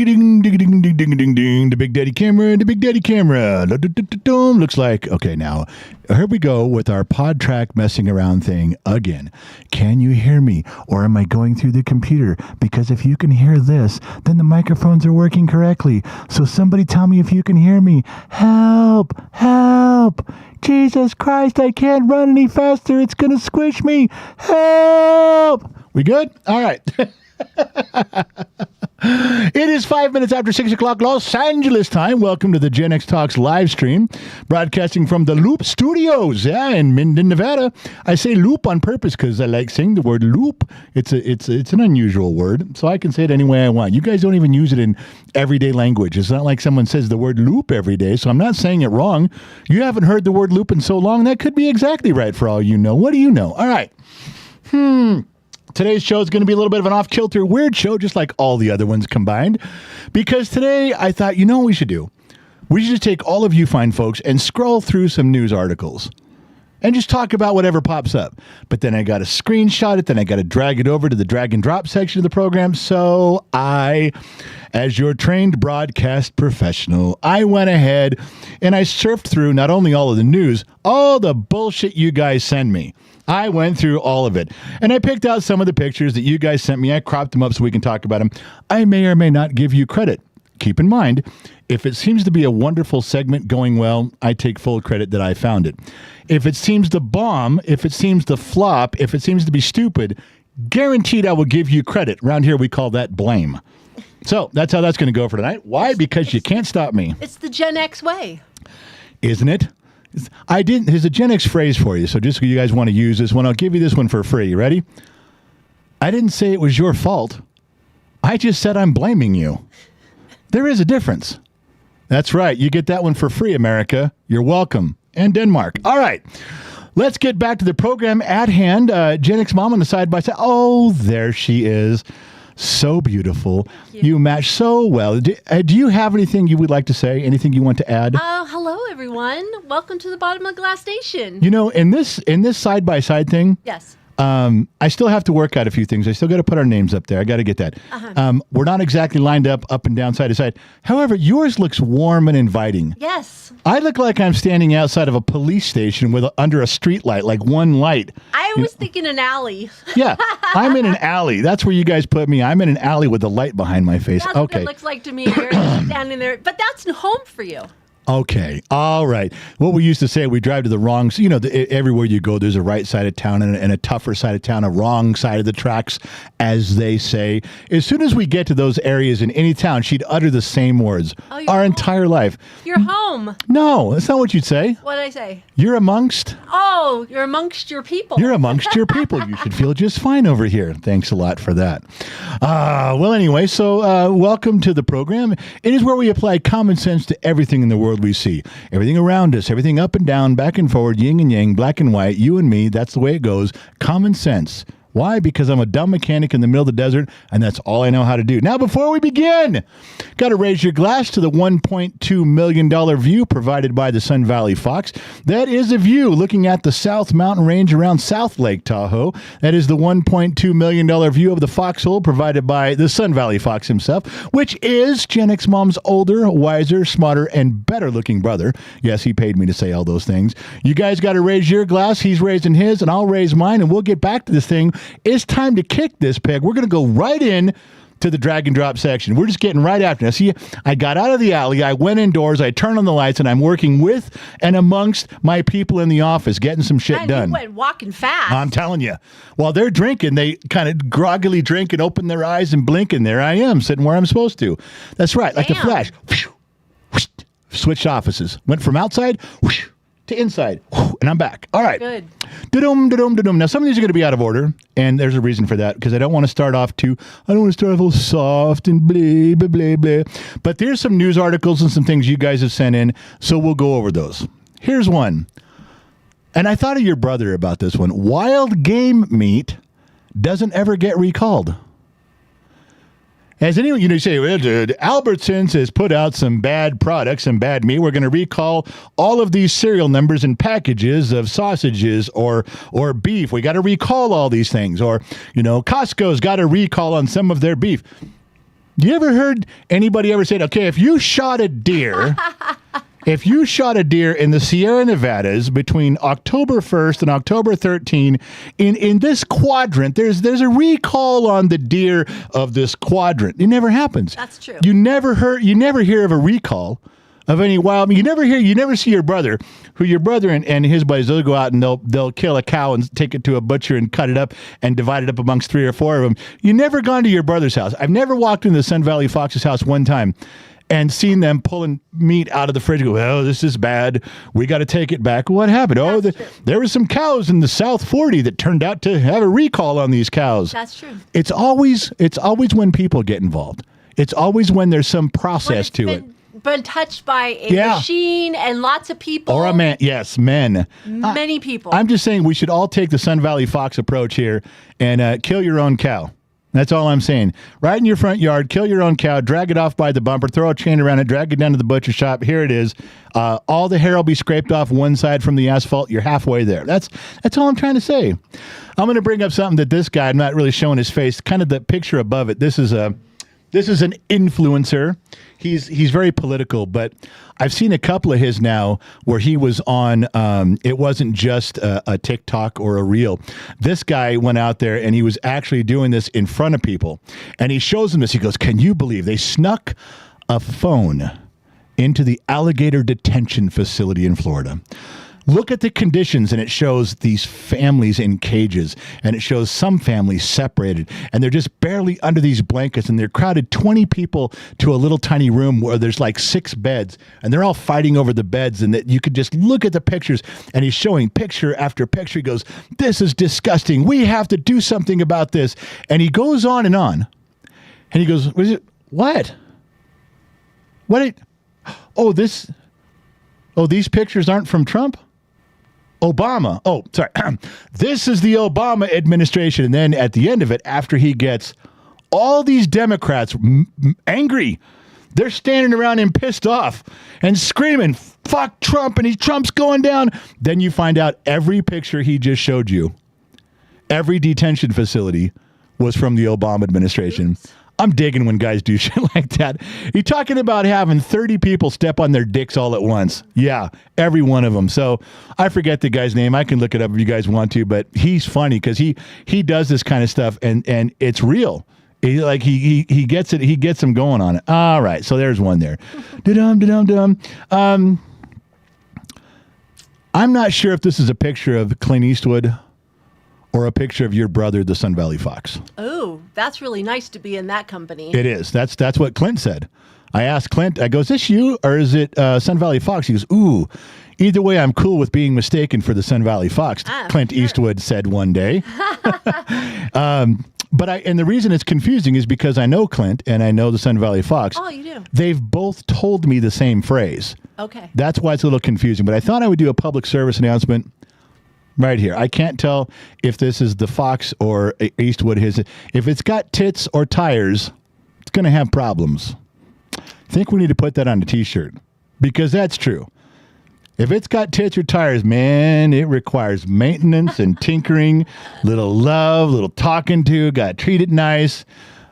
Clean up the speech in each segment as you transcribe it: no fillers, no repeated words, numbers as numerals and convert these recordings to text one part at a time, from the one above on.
ding, ding, ding, ding, ding, ding, ding. The Big Daddy camera, the Big Daddy camera. Looks like, okay, now, here we go with our pod track messing around thing again. Can you hear me? Or am I going through the computer? Because if you can hear this, then the microphones are working correctly. So somebody tell me if you can hear me. Help! Help! Jesus Christ, I can't run any faster. It's going to squish me. Help! We good? All right. It is 5 minutes after 6 o'clock Los Angeles time. Welcome to the Gen X Talks live stream, broadcasting from the Loop Studios, in Minden, Nevada. I say loop on purpose because I like saying the word loop. It's an unusual word, so I can say it any way I want. You guys don't even use it in everyday language. It's not like someone says the word loop every day, so I'm not saying it wrong. You haven't heard the word loop in so long, that could be exactly right for all you know. What do you know? All right. Today's show is going to be a little bit of an off-kilter, weird show, just like all the other ones combined. Because today, I thought, you know what we should do? We should just take all of you fine folks and scroll through some news articles. And just talk about whatever pops up. But then I got to screenshot it, then I got to drag it over to the drag and drop section of the program. So I, as your trained broadcast professional, I went ahead and I surfed through not only all of the news, all the bullshit you guys send me. I went through all of it, and I picked out some of the pictures that you guys sent me. I cropped them up so we can talk about them. I may or may not give you credit. Keep in mind, if it seems to be a wonderful segment going well, I take full credit that I found it. If it seems to bomb, if it seems to flop, if it seems to be stupid, guaranteed I will give you credit. Around here, we call that blame. So that's how that's going to go for tonight. Why? Because you can't stop me. It's the Gen X way. Isn't it? Here's a Gen X phrase for you, so just so you guys want to use this one, I'll give you this one for free. You ready? I didn't say it was your fault. I just said I'm blaming you. There is a difference. That's right. You get that one for free, America. You're welcome. And Denmark. All right. Let's get back to the program at hand. Gen X mom on the side by side. Oh, there she is. So beautiful. You match so well. Do you have anything you would like to say? Anything you want to add? Hello, everyone. Welcome to the Bottom of the Glass Station. You know, in this side-by-side thing, Yes. I still have to work out a few things. I still got to put our names up there. I got to get that. We're not exactly lined up and down, side to side. However, yours looks warm and inviting. Yes. I look like I'm standing outside of a police station under a street light, like one light. I was thinking an alley. Yeah, I'm in an alley. That's where you guys put me. I'm in an alley with the light behind my face. That's okay. what it looks like to me. You're standing there. But that's home for you. Okay. All right. What we used to say, we drive to the wrong, everywhere you go, there's a right side of town and a tougher side of town, a wrong side of the tracks, as they say. As soon as we get to those areas in any town, she'd utter the same words our entire life. You're home. No, that's not what you'd say. What did I say? You're amongst. Oh, you're amongst your people. You're amongst your people. You should feel just fine over here. Thanks a lot for that. Well, anyway, so welcome to the program. It is where we apply common sense to everything in the world we see. Everything around us, everything up and down, back and forward, yin and yang, black and white, you and me, that's the way it goes. Common sense. Why? Because I'm a dumb mechanic in the middle of the desert, and that's all I know how to do. Now, before we begin, got to raise your glass to the $1.2 million view provided by the Sun Valley Fox. That is a view looking at the South Mountain Range around South Lake Tahoe. That is the $1.2 million view of the foxhole provided by the Sun Valley Fox himself, which is Gen X Mom's older, wiser, smarter, and better-looking brother. Yes, he paid me to say all those things. You guys got to raise your glass. He's raising his, and I'll raise mine, and we'll get back to this thing. It's time to kick this peg. We're going to go right in to the drag and drop section. We're just getting right after. Now, see, I got out of the alley, I went indoors, I turned on the lights, and I'm working with and amongst my people in the office, getting some shit done. You went walking fast. I'm telling you. While they're drinking, they kind of groggily drink and open their eyes and blink, and there I am, sitting where I'm supposed to. That's right, like the Flash. Switched offices. Went from outside to inside, and I'm back. All right. Good. Da-dum. Now, some of these are going to be out of order, and there's a reason for that, because I don't want to start off all soft and blah, blah, blah, blah. But there's some news articles and some things you guys have sent in, so we'll go over those. Here's one. And I thought of your brother about this one. Wild game meat doesn't ever get recalled. Has anyone, you say, well, Albertsons has put out some bad products, some bad meat. We're going to recall all of these serial numbers and packages of sausages or beef. We got to recall all these things. Or, Costco's got a recall on some of their beef. You ever heard anybody ever say, okay, if you shot a deer, if you shot a deer in the Sierra Nevadas between October 1st and October 13, in this quadrant, there's a recall on the deer of this quadrant. It never happens. That's true. You never hear of a recall of any wild. You never see your brother and his buddies, they'll go out and they'll kill a cow and take it to a butcher and cut it up and divide it up amongst 3 or 4 of them. You never gone to your brother's house. I've never walked into the Sun Valley Fox's house one time and seen them pulling meat out of the fridge. Go, oh, this is bad. We got to take it back. What happened? There were some cows in the South 40 that turned out to have a recall on these cows. That's true. It's always when people get involved. It's always when there's some process to it. Been touched by a machine and lots of people. Or a man. Yes, men. Many people. I'm just saying we should all take the Sun Valley Fox approach here and kill your own cow. That's all I'm saying. Right in your front yard, kill your own cow, drag it off by the bumper, throw a chain around it, drag it down to the butcher shop. Here it is. All the hair will be scraped off one side from the asphalt. You're halfway there. That's all I'm trying to say. I'm going to bring up something that this guy, I'm not really showing his face, kind of the picture above it. This is an influencer. He's very political, but I've seen a couple of his now where he was on, it wasn't just a TikTok or a reel. This guy went out there and he was actually doing this in front of people. And he shows them this. He goes, can you believe they snuck a phone into the alligator detention facility in Florida? Look at the conditions, and it shows these families in cages, and it shows some families separated, and they're just barely under these blankets, and they're crowded 20 people to a little tiny room where there's like 6 beds, and they're all fighting over the beds, and that you could just look at the pictures, and he's showing picture after picture. He goes, this is disgusting. We have to do something about this. And he goes on, and he goes, what? These pictures aren't from Trump? Obama. Oh, sorry. This is the Obama administration. And then at the end of it, after he gets all these Democrats angry, they're standing around and pissed off and screaming, fuck Trump, and Trump's going down. Then you find out every picture he just showed you, every detention facility was from the Obama administration. Oops. I'm digging when guys do shit like that. You're talking about having 30 people step on their dicks all at once. Yeah, every one of them. So I forget the guy's name. I can look it up if you guys want to, but he's funny because he does this kind of stuff and it's real. He gets it. He gets them going on it. All right, so there's one there. I'm not sure if this is a picture of Clint Eastwood or a picture of your brother, the Sun Valley Fox. Oh, that's really nice to be in that company. It is. That's what Clint said. I asked Clint, I go, is this you or is it Sun Valley Fox? He goes, ooh, either way, I'm cool with being mistaken for the Sun Valley Fox, Clint Eastwood said one day. And the reason it's confusing is because I know Clint and I know the Sun Valley Fox. Oh, you do? They've both told me the same phrase. Okay. That's why it's a little confusing. But I thought I would do a public service announcement right here. I can't tell if this is the Fox or Eastwood. If it's got tits or tires, it's going to have problems. I think we need to put that on a t-shirt because that's true. If it's got tits or tires, man, it requires maintenance and tinkering, little love, little talking to, got to treat it nice.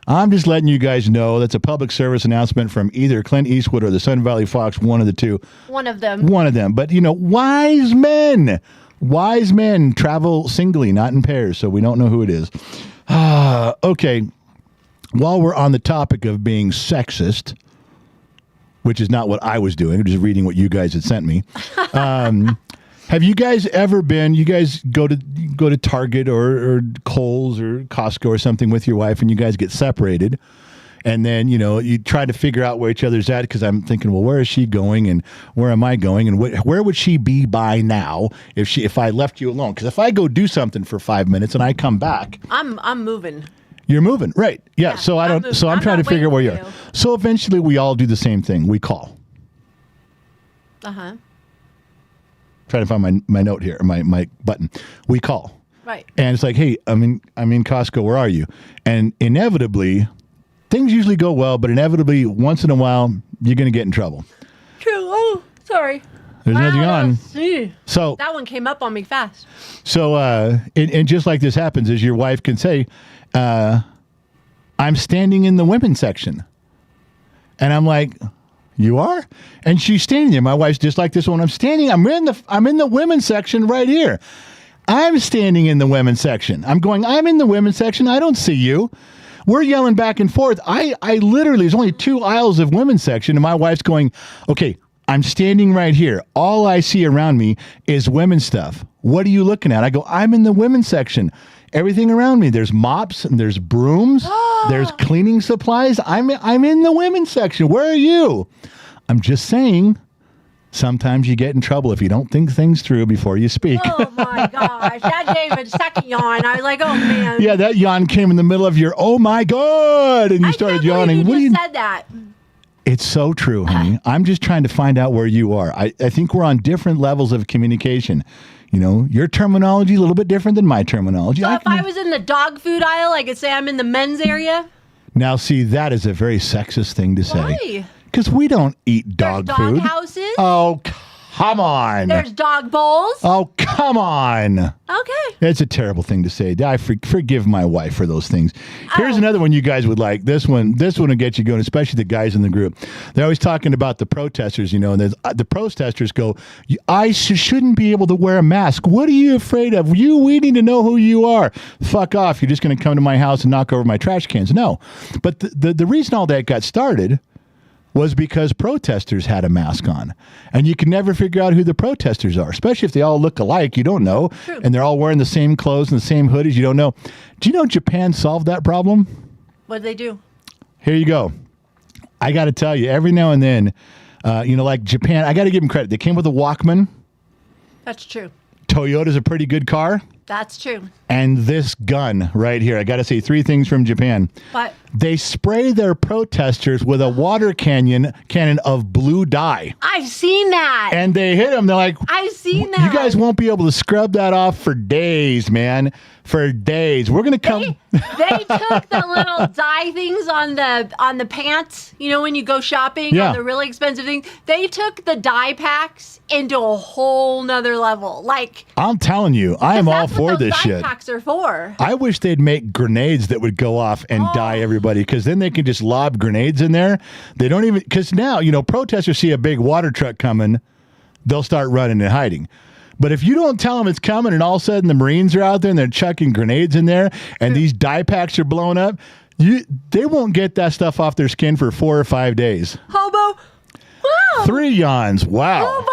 I'm just letting you guys know that's a public service announcement from either Clint Eastwood or the Sun Valley Fox, one of the two. One of them. But, wise men travel singly, not in pairs, so we don't know who it is. Okay, while we're on the topic of being sexist, which is not what I was doing, I'm just reading what you guys had sent me. Have you guys ever been, you guys go to Target or Kohl's or Costco or something with your wife and you guys get separated? And then, you try to figure out where each other's at because I'm thinking, well, where is she going and where am I going? And where would she be by now if I left you alone? Because if I go do something for 5 minutes and I come back. I'm moving. You're moving, right. Yeah, so I'm trying to figure out where you are. So eventually we all do the same thing. We call. Uh-huh. Trying to find my note here, my button. We call. Right. And it's like, hey, I'm in Costco. Where are you? And inevitably, things usually go well, but inevitably, once in a while, you're going to get in trouble. True. Oh, sorry. There's nothing on. So that one came up on me fast. So, and just like this happens, is your wife can say, I'm standing in the women's section. And I'm like, you are? And she's standing there. My wife's just like this one. I'm in the women's section right here. I'm standing in the women's section. I'm in the women's section. I don't see you. We're yelling back and forth. I literally, there's only 2 aisles of women's section, and my wife's going, okay, I'm standing right here. All I see around me is women's stuff. What are you looking at? I go, I'm in the women's section. Everything around me, there's mops and there's brooms, there's cleaning supplies. I'm in the women's section. Where are you? I'm just saying, sometimes you get in trouble if you don't think things through before you speak. Oh my gosh, that gave a second yawn. I was like, oh man. Yeah, that yawn came in the middle of your, oh my God, and you started yawning. You said that. It's so true, honey. I'm just trying to find out where you are. I think we're on different levels of communication. You know, your terminology a little bit different than my terminology. So if I was in the dog food aisle, I could say I'm in the men's area? Now, see, that is a very sexist thing to say. Why? Because we don't eat dog There's food. dog houses. Oh, come on. There's dog bowls. Oh, come on. Okay. It's a terrible thing to say. I forgive my wife for those things. Here's another one you guys would like. This one will get you going, especially the guys in the group. They're always talking about the protesters, you know, and the protesters go, I shouldn't be able to wear a mask. What are you afraid of? We need to know who you are. Fuck off. You're just going to come to my house and knock over my trash cans. No. But the reason all that got started was because protesters had a mask on. And you can never figure out who the protesters are, especially if they all look alike. You don't know. True. And they're all wearing the same clothes and the same hoodies. You don't know. Do you know Japan solved that problem? What'd they do? Here you go. I got to tell you, every now and then, like Japan, I got to give them credit. They came with a Walkman. That's true. Toyota's a pretty good car. That's true. And this gun right here. I got to say 3 things from Japan. But they spray their protesters with a water cannon of blue dye. I've seen that. And they hit them. They're like, I've seen that. You guys won't be able to scrub that off for days, man. For days. We're going to come. They took the little dye things on the pants, you know, when you go shopping on the really expensive things. They took the dye packs into a whole nother level. Like, I'm telling you, I am all for this shit. Dye packs are for. I wish they'd make grenades that would go off and dye everybody, because then they can just lob grenades in there. They don't even, because now, you know, protesters see a big water truck coming, they'll start running and hiding. But if you don't tell them it's coming and all of a sudden the Marines are out there and they're chucking grenades in there and these dye packs are blowing up, they won't get that stuff off their skin for 4 or 5 days. Hobo. Wow. 3 yawns. Wow.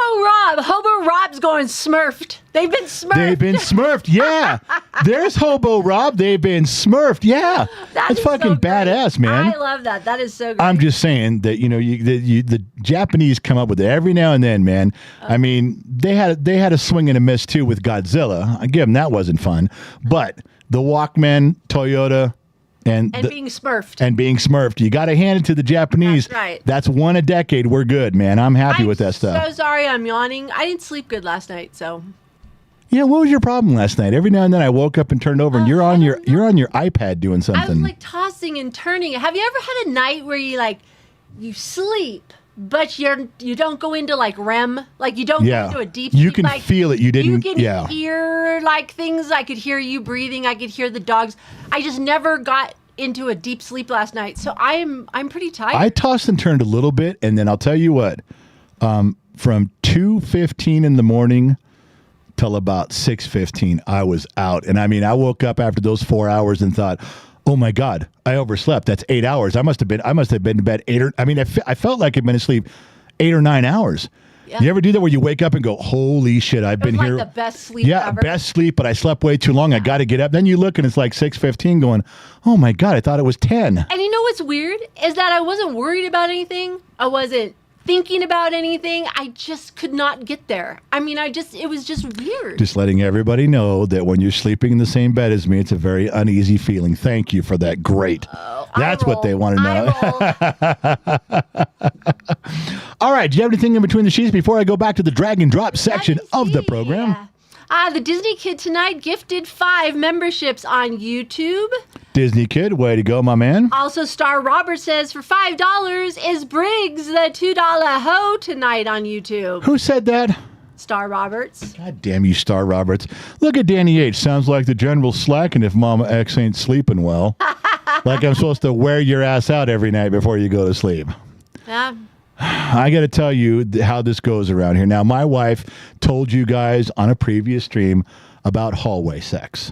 Hobo Rob's going smurfed. They've been smurfed. Yeah. There's Hobo Rob. They've been smurfed. Yeah. That's fucking so badass, man. I love that. That is so great. I'm just saying that, you know, the Japanese come up with it every now and then, man. I mean, they had a swing and a miss too with Godzilla. I give them that wasn't fun. But the Walkman, Toyota, and being smurfed. And being smurfed. You got to hand it to the Japanese. That's right. That's one a decade. We're good, man. I'm happy with that stuff. I'm so sorry I'm yawning. I didn't sleep good last night, so. Yeah, what was your problem last night? Every now and then I woke up and turned over and you're on your iPad doing something. I was like tossing and turning. Have you ever had a night where you sleep, but you don't go into like REM, like you don't go into a deep sleep? You can feel it. You didn't. You can hear like things. I could hear you breathing. I could hear the dogs. I just never got into a deep sleep last night, so I'm pretty tired. I tossed and turned a little bit, and then I'll tell you what. From 2:15 in the morning till about 6:15, I was out, and I mean, I woke up after those 4 hours and thought, oh my God, I overslept. That's 8 hours. I must have been in bed I felt like I'd been asleep 8 or 9 hours. Yeah. You ever do that where you wake up and go, holy shit, I've been here. The best sleep ever. Best sleep, but I slept way too long. I got to get up. Then you look and it's like 6:15 going, oh my God, I thought it was 10. And you know what's weird is that I wasn't worried about anything. I wasn't thinking about anything. I just could not get there. I mean, it was just weird. Just letting everybody know that when you're sleeping in the same bed as me, it's a very uneasy feeling. Thank you for that. Great. That's what they want to know. All right. Do you have anything in between the sheets before I go back to the drag and drop section of the program? Yeah. The Disney Kid tonight gifted 5 memberships on YouTube. Disney Kid, way to go, my man. Also, Star Robert says for $5 is Briggs the $2 hoe tonight on YouTube. Who said that? Star Roberts. God damn you, Star Roberts. Look at Danny H. Sounds like the general's slacking if Mama X ain't sleeping well. Like I'm supposed to wear your ass out every night before you go to sleep. Yeah. I got to tell you how this goes around here. Now, my wife told you guys on a previous stream about hallway sex.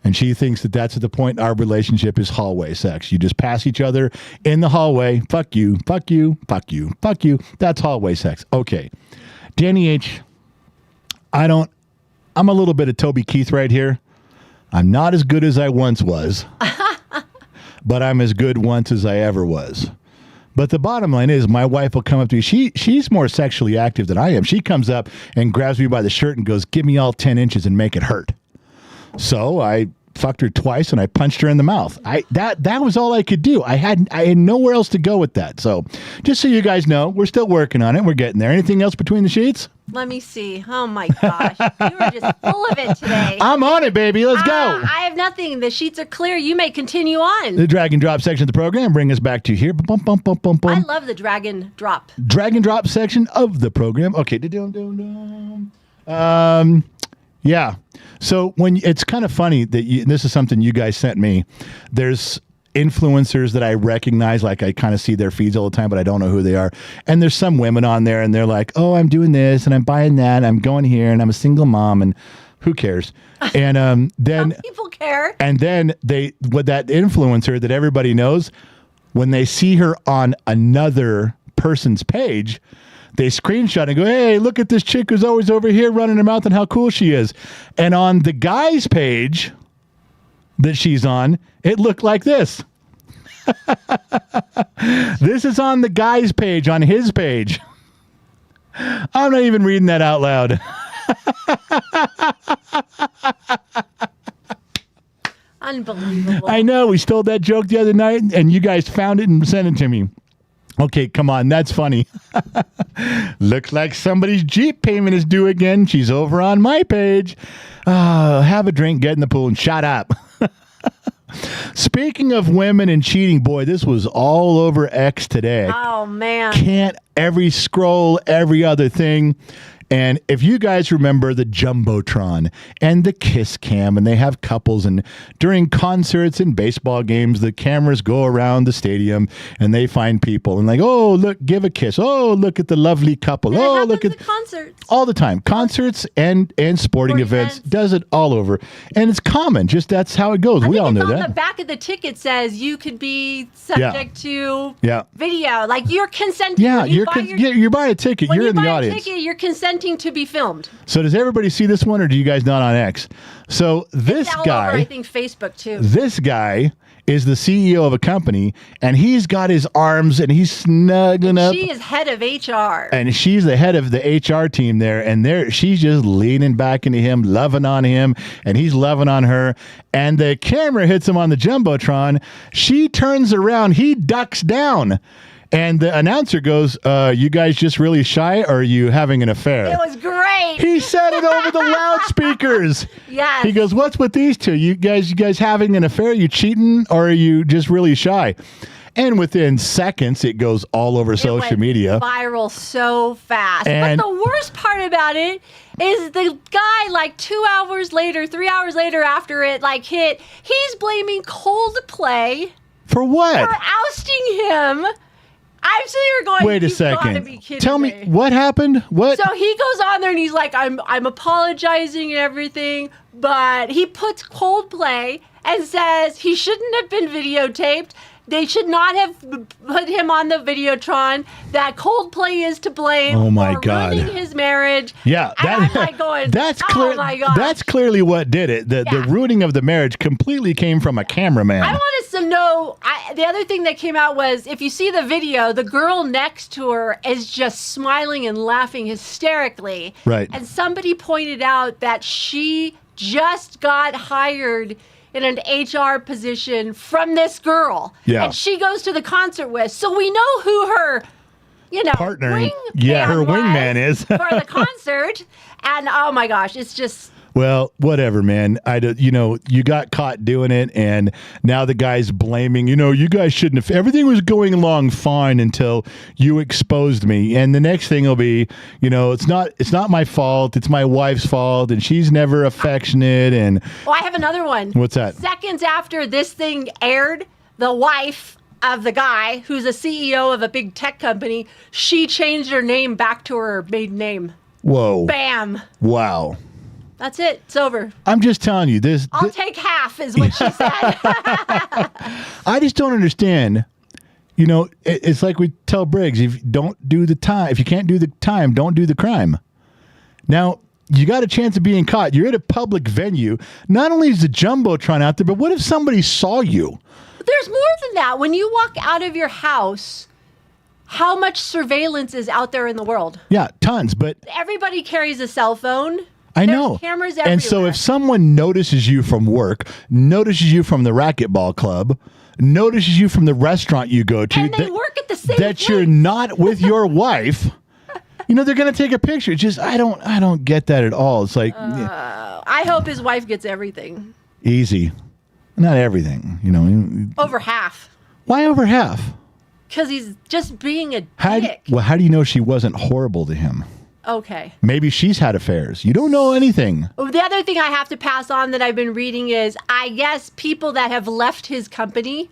And she thinks that that's at the point our relationship is hallway sex. You just pass each other in the hallway. Fuck you, fuck you, fuck you, fuck you. That's hallway sex. Okay. Danny H., I'm a little bit of Toby Keith right here. I'm not as good as I once was, but I'm as good once as I ever was. But the bottom line is my wife will come up to me. She's more sexually active than I am. She comes up and grabs me by the shirt and goes, give me all 10 inches and make it hurt. So I fucked her twice and I punched her in the mouth. That was all I could do. I had nowhere else to go with that. So just so you guys know, we're still working on it. We're getting there. Anything else between the sheets? Let me see. Oh my gosh. You are just full of it today. I'm on it, baby. Let's go. I have nothing. The sheets are clear. You may continue on. The drag and drop section of the program bring us back to here. Bum, bum, bum, bum, bum. I love the drag and drop. Drag and drop section of the program. Okay. Yeah. So when it's kind of funny that this is something you guys sent me. There's influencers that I recognize, like I kind of see their feeds all the time, but I don't know who they are. And there's some women on there and they're like, oh, I'm doing this and I'm buying that. And I'm going here and I'm a single mom and who cares? And then Some people care. And then with that influencer that everybody knows, when they see her on another person's page, they screenshot and go, hey, look at this chick who's always over here running her mouth and how cool she is. And on the guy's page that she's on, it looked like this. This is on the guy's page, on his page. I'm not even reading that out loud. Unbelievable. I know. We stole that joke the other night, and you guys found it and sent it to me. Okay, come on. That's funny. Looks like somebody's Jeep payment is due again. She's over on my page. Have a drink, get in the pool, and shut up. Speaking of women and cheating, boy, this was all over X today. Oh, man. Can't every scroll, every other thing. And if you guys remember the Jumbotron and the Kiss Cam, and they have couples, and during concerts and baseball games, the cameras go around the stadium and they find people and like, oh, look, give a kiss. Oh, look at the lovely couple. Oh, look at concerts. All the time. Concerts and sporting events. Does it all over. And it's common. Just that's how it goes. We all know that. On the back of the ticket says you could be subject to video. Like you're consenting. Yeah, you buy a ticket. You're in the audience. When you buy a ticket, you're consenting to be filmed. So does everybody see this one, or do you guys not on X? So this it's all guy, over, I think Facebook too. This guy is the CEO of a company, and he's got his arms and he's snuggling up. She is head of HR, and she's the head of the HR team there. And she's just leaning back into him, loving on him, and he's loving on her. And the camera hits him on the Jumbotron. She turns around, he ducks down. And the announcer goes, you guys just really shy, or are you having an affair? It was great. He said it over the loudspeakers. Yes. He goes, what's with these two? You guys having an affair? Are you cheating, or are you just really shy? And within seconds, it goes all over social media. Viral so fast. But the worst part about it is the guy, like 2 hours later, 3 hours later after it hit, he's blaming Coldplay. For what? For ousting him. I'm sitting here going, wait a second. Tell me, what happened? What? So he goes on there and he's like, I'm apologizing and everything, but he puts Coldplay and says he shouldn't have been videotaped. They should not have put him on the Videotron. That Coldplay is to blame for ruining his marriage. Yeah, I'm like going, that's clear. Oh my God. That's clearly what did it. The ruining of the marriage completely came from a cameraman. I want us to know. The other thing that came out was, if you see the video, the girl next to her is just smiling and laughing hysterically. Right. And somebody pointed out that she just got hired in an HR position from this girl. Yeah. And she goes to the concert with. So we know who her, partner, her wingman is for the concert. And oh my gosh, it's just. Well, whatever, man. You got caught doing it, and now the guy's blaming. You guys shouldn't have. Everything was going along fine until you exposed me, and the next thing will be, it's not my fault. It's my wife's fault, and she's never affectionate. And I have another one. What's that? Seconds after this thing aired, the wife of the guy who's a CEO of a big tech company, she changed her name back to her maiden name. Whoa. Bam. Wow. That's it. It's over. I'm just telling you this. I'll take half is what she said. I just don't understand. You know, it's like we tell Briggs, if you can't do the time, don't do the crime. Now, you got a chance of being caught. You're at a public venue. Not only is the Jumbotron out there, but what if somebody saw you? There's more than that. When you walk out of your house, how much surveillance is out there in the world? Yeah, tons. But everybody carries a cell phone. I There's know. Cameras everywhere. And so if someone notices you from work, notices you from the racquetball club, notices you from the restaurant you go to, and they work at the same that place. You're not with your wife, you know, they're going to take a picture. It's just, I don't get that at all. It's like, I hope his wife gets everything. Easy. Not everything, you know. Over half. Why over half? Because he's just being a dick. How do you know she wasn't horrible to him? Okay. Maybe she's had affairs. You don't know anything. The other thing I have to pass on that I've been reading is, I guess people that have left his company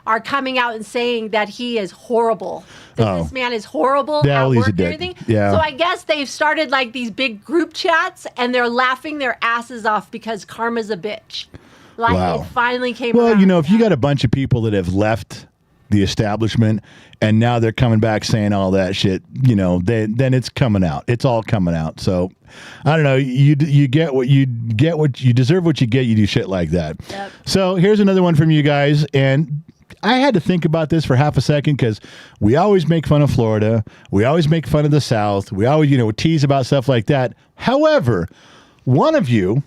are coming out and saying that he is horrible. That this man is horrible at he's work a and dick. everything. Yeah. So I guess they've started like these big group chats and they're laughing their asses off because karma's a bitch. Like Wow. it finally came Well, around. you know, if you got a bunch of people that have left the establishment and now they're coming back saying all that shit, you know, then it's coming out. It's all coming out. So I don't know. You get what you deserve what you get. You do shit like that. Yep. So here's another one from you guys. And I had to think about this for half a second because we always make fun of Florida. We always make fun of the South. We always, tease about stuff like that. However, one of you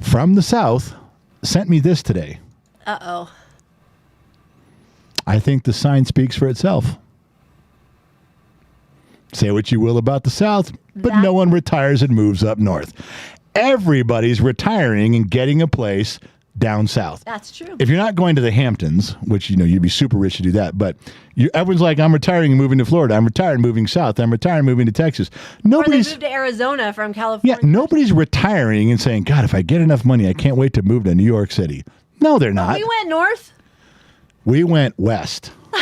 from the South sent me this today. Uh-oh. I think the sign speaks for itself. Say what you will about the South, but no one retires and moves up north. Everybody's retiring and getting a place down south. That's true. If you're not going to the Hamptons, which, you'd be super rich to do that, but everyone's like, I'm retiring and moving to Florida. I'm retired and moving south. I'm retired and moving to Texas. Or they Nobody's moved to Arizona from California. Yeah, nobody's retiring and saying, God, if I get enough money, I can't wait to move to New York City. No, they're not. We went north. We went west. Is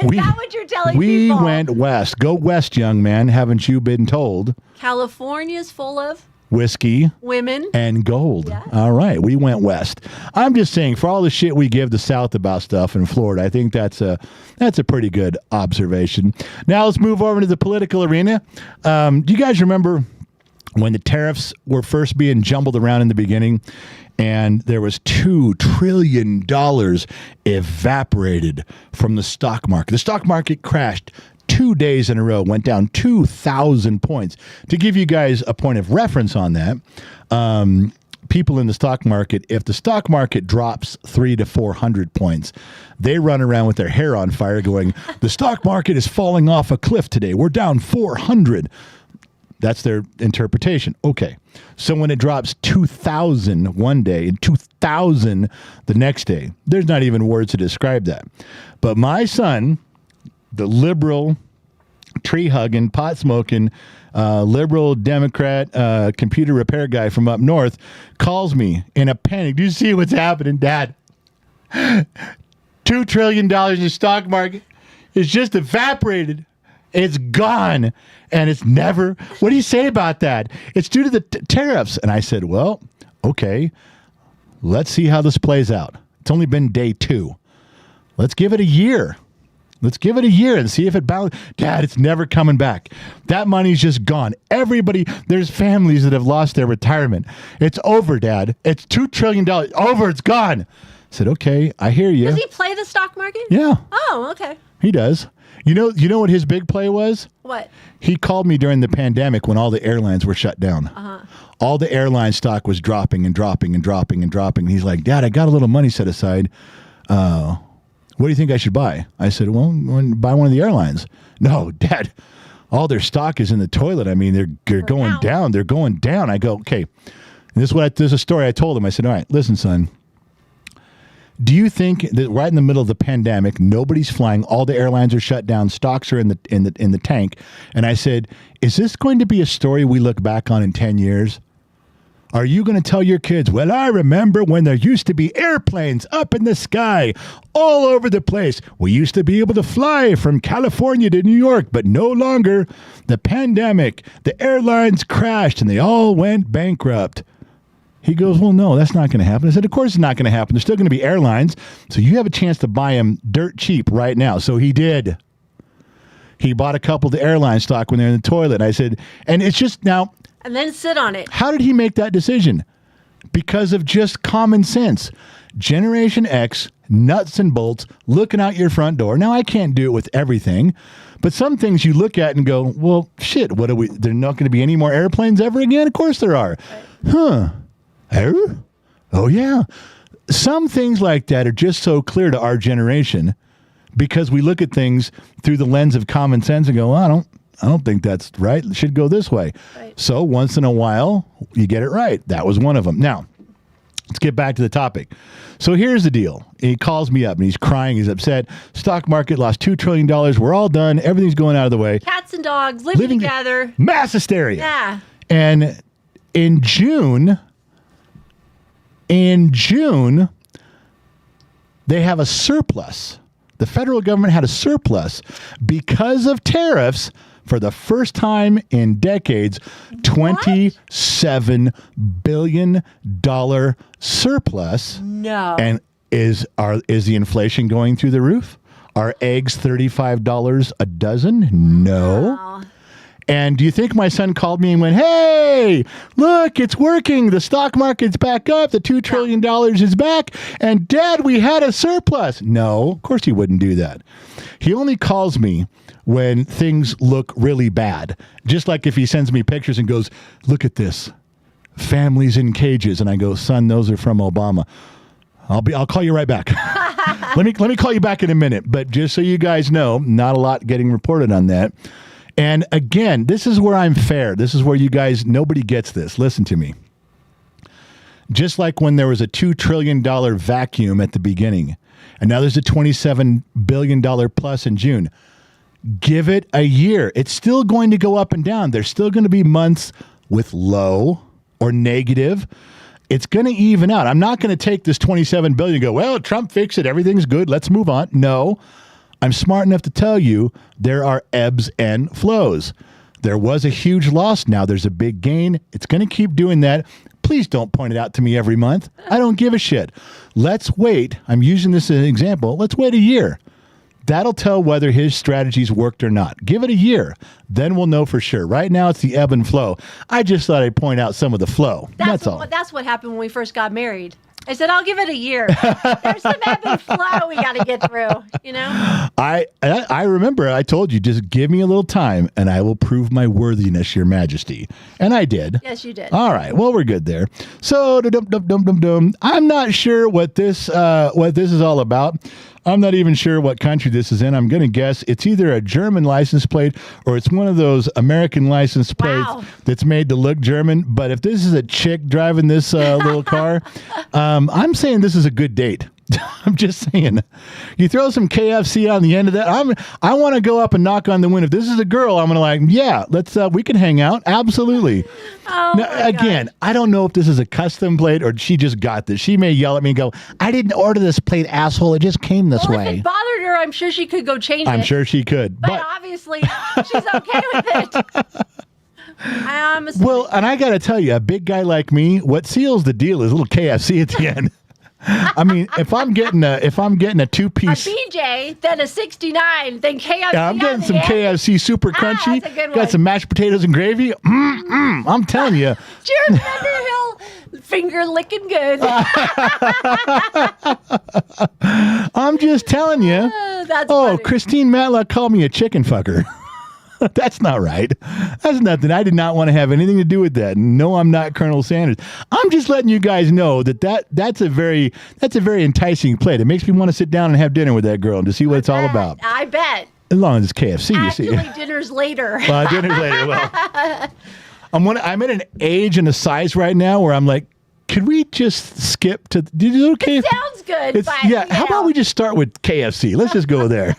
that what you're telling We people? went west. Go west, young man. Haven't you been told? California's full of Whiskey women and gold. Yeah. All right, we went west. I'm just saying, for all the shit we give the South about stuff in Florida, I think that's a pretty good observation. Now let's move over to the political arena. Do you guys remember when the tariffs were first being jumbled around in the beginning? And there was $2 trillion evaporated from the stock market. The stock market crashed 2 days in a row, went down 2,000 points. To give you guys a point of reference on that, people in the stock market, if the stock market drops 300 to 400 points, they run around with their hair on fire going, the stock market is falling off a cliff today. We're down 400. That's their interpretation. Okay. So when it drops 2,000 one day and 2,000 the next day, there's not even words to describe that. But my son, the liberal, tree-hugging, pot-smoking, liberal Democrat computer repair guy from up north, calls me in a panic. Do you see what's happening, Dad? $2 trillion in stock market is just evaporated. It's gone. And it's never. What do you say about that? It's due to the tariffs. And I said, well, okay, let's see how this plays out. It's only been day 2. Let's give it a year. Let's give it a year and see if it balances. Dad, it's never coming back. That money's just gone. There's families that have lost their retirement. It's over, Dad. It's $2 trillion. Over. It's gone. I said, okay, I hear you. Does he play the stock market? Yeah. Oh, okay. He does. You know what his big play was? What? He called me during the pandemic when all the airlines were shut down. Uh-huh. All the airline stock was dropping and dropping and dropping and dropping. And he's like, Dad, I got a little money set aside. What do you think I should buy? I said, well, buy one of the airlines. No, Dad, all their stock is in the toilet. I mean, they're going down. They're going down. I go, okay. And this is a story I told him. I said, all right, listen, son. Do you think that right in the middle of the pandemic, nobody's flying, all the airlines are shut down, stocks are in the tank? And I said, is this going to be a story we look back on in 10 years? Are you going to tell your kids, well, I remember when there used to be airplanes up in the sky all over the place. We used to be able to fly from California to New York, but no longer. The pandemic, the airlines crashed, and they all went bankrupt. He goes, well, no, that's not going to happen. I said, of course it's not going to happen. There's still going to be airlines, so you have a chance to buy them dirt cheap right now. So he did. He bought a couple of the airline stock when they're in the toilet. I said, and it's just now... And then sit on it. How did he make that decision? Because of just common sense. Generation X, nuts and bolts, looking out your front door. Now, I can't do it with everything, but some things you look at and go, well, shit, what are we? There's not going to be any more airplanes ever again? Of course there are. Right. Huh. Oh, yeah. Some things like that are just so clear to our generation because we look at things through the lens of common sense and go, well, I don't think that's right. It should go this way. Right. So once in a while, you get it right. That was one of them. Now, let's get back to the topic. So here's the deal. He calls me up and he's crying. He's upset. Stock market lost $2 trillion. We're all done. Everything's going out of the way. Cats and dogs living together. Mass hysteria. Yeah. And in June, they have a surplus. The federal government had a surplus because of tariffs. For the first time in decades, $27 billion surplus. No. And is the inflation going through the roof? Are eggs $35 a dozen? No. Wow. And do you think my son called me and went, hey, look, it's working. The stock market's back up. The $2 trillion is back. And Dad, we had a surplus. No, of course he wouldn't do that. He only calls me when things look really bad. Just like if he sends me pictures and goes, look at this. Families in cages. And I go, son, those are from Obama. I'll call you right back. Let me call you back in a minute. But just so you guys know, not a lot getting reported on that. And again, this is where I'm fair. This is where you guys, nobody gets this. Listen to me. Just like when there was a $2 trillion vacuum at the beginning, and now there's a $27 billion plus in June. Give it a year. It's still going to go up and down. There's still going to be months with low or negative. It's going to even out. I'm not going to take this $27 billion and go, well, Trump fixed it. Everything's good. Let's move on. No. I'm smart enough to tell you there are ebbs and flows. There was a huge loss. Now there's a big gain. It's going to keep doing that. Please don't point it out to me every month. I don't give a shit. Let's wait. I'm using this as an example. Let's wait a year. That'll tell whether his strategies worked or not. Give it a year. Then we'll know for sure. Right now, it's the ebb and flow. I just thought I'd point out some of the flow. That's all. That's what happened when we first got married. I said, I'll give it a year. There's some ebb and flow we got to get through, you know? I remember I told you, just give me a little time and I will prove my worthiness, your majesty. And I did. Yes, you did. All right. Well, we're good there. So, I'm not sure what this is all about. I'm not even sure what country this is in. I'm going to guess it's either a German license plate or it's one of those American license plates that's made to look German. But if this is a chick driving this little car, I'm saying this is a good date. I'm just saying. You throw some KFC on the end of that. I want to go up and knock on the window. If this is a girl, I'm going to yeah, let's we can hang out. Absolutely. Oh, now, again, gosh. I don't know if this is a custom plate or she just got this. She may yell at me and go, I didn't order this plate, asshole. It just came this way. If it bothered her, I'm sure she could go change it. I'm sure she could. But obviously, she's okay with it. Well, and I got to tell you, a big guy like me, what seals the deal is a little KFC at the end. I mean, if I'm getting a two-piece, a BJ, then a 69, then KFC. Yeah, I'm getting some KFC super crunchy. That's a good one. Got some mashed potatoes and gravy. I'm telling you. Cheers, Underhill. Finger licking good. I'm just telling you. That's funny. Christine Matlock called me a chicken fucker. That's not right. That's nothing. I did not want to have anything to do with that. No, I'm not Colonel Sanders. I'm just letting you guys know that's a very enticing plate. It makes me want to sit down and have dinner with that girl and to see what it's all about. I bet. As long as it's KFC, you see. Actually, dinner's later. Dinner's later. Well, I'm at an age and a size right now where I'm like, Could we just skip to? Is it okay? Sounds good. But, How about we just start with KFC? Let's just go there.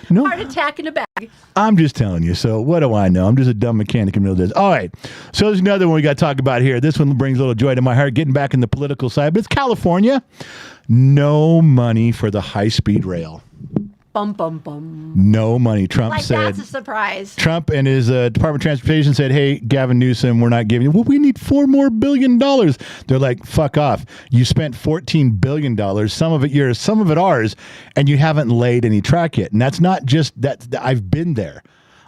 No, heart attack in a bag. I'm just telling you. So what do I know? I'm just a dumb mechanic in the middle of this. All right. So there's another one we got to talk about here. This one brings a little joy to my heart, getting back in the political side. But it's California. No money for the high-speed rail. Bum, bum, bum. No money. Trump Like, said. that's a surprise. Trump and his Department of Transportation said, hey, Gavin Newsom, we're not giving you. Well, we need $4 more billion. They're like, fuck off. You spent $14 billion. Some of it yours, some of it ours, and you haven't laid any track yet. And that's not just that. I've been there.